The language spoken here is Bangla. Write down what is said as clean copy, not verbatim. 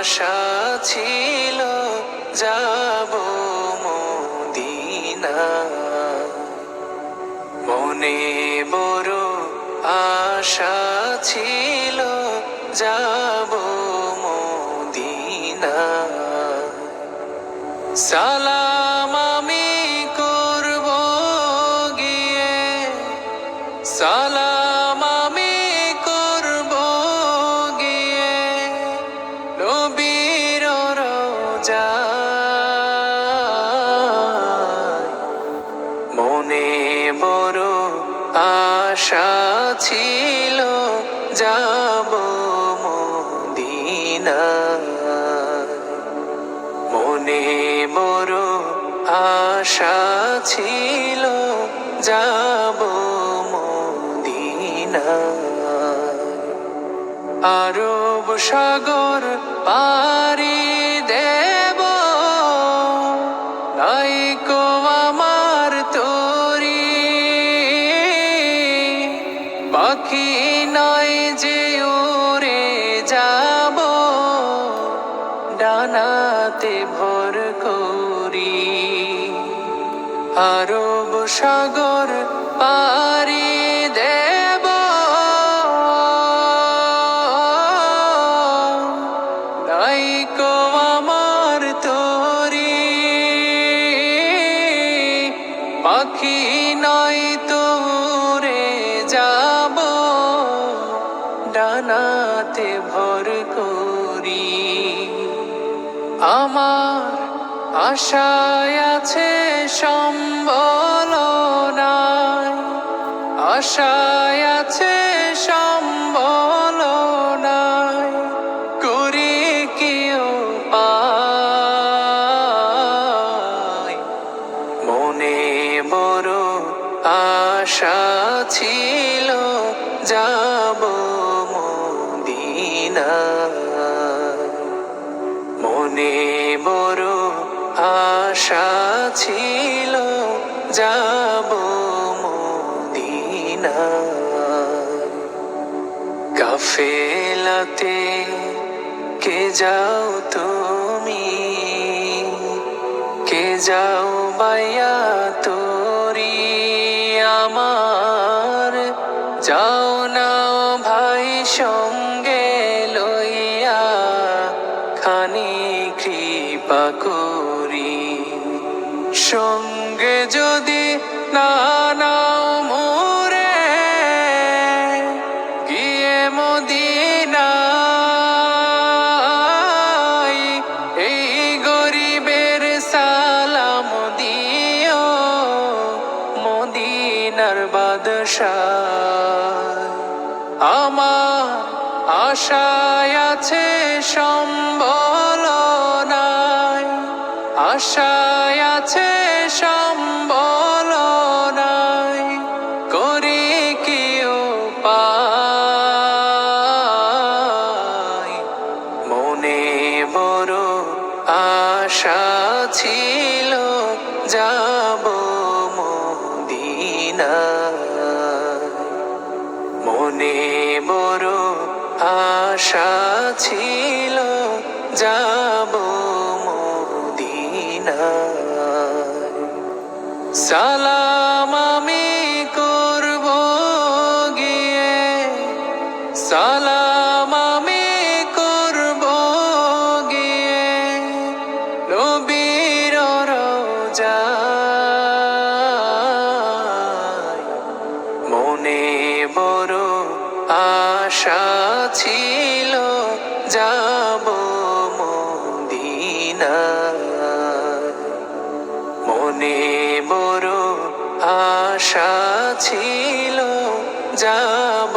আশা ছিল যাব মদিনা, মনে বড় আশা ছিল যাব মদিনা। সালাম আমি করব গিয়ে, সালাম আমি করব গিয়ে নবীর রওজায়। মনে বড় আশা ছিল যাব মদিনা, মনে বড় আশা ছিল যাব মদিনা। আরব সাগর পাড়ি দেব, নাইকো আমার তরি, পাখি নাই যে উড়ে যাব ডানাতে ভর করি। আরব সাগর পাড়ি দেব, নাইকো আমার তরি, পাখি নাই তো উড়ে যাব ডানাতে ভর করি। আমার আশায় আছে সম্বল নাই, আশায় আছে সম্বল নাই, করি কি উপায়। মনে বড় আশা ছিল যাব মদিনা, মনে বড় আশা ছিল যাব মদিনা। কাফেলাতে কে যাও তুমি, কে যাও বাইয়া তোরি আমার, যাও না ভাই সঙ্গে লইয়া খানি কৃপা করি। সঙ্গে যদি না নাও মোরে গিয়ে মদিনায়, এই গরিবের সালাম দিও মদিনার বাদশাহ। আমার আশায় আছে সম্বল নাই, আশায় আছে সম্বল নাই, করি কি উপায়। মনে বড় আশা ছিল যাব মদিনা, মনে বড় আশা ছিল যাব মদিনা। সালাম আমি করব গিয়ে, সালাম আমি করব গিয়ে নবীর রওজায়। মনে বড় আশা ছিল যাব মদিনা, মনে বড় আশা ছিল যাব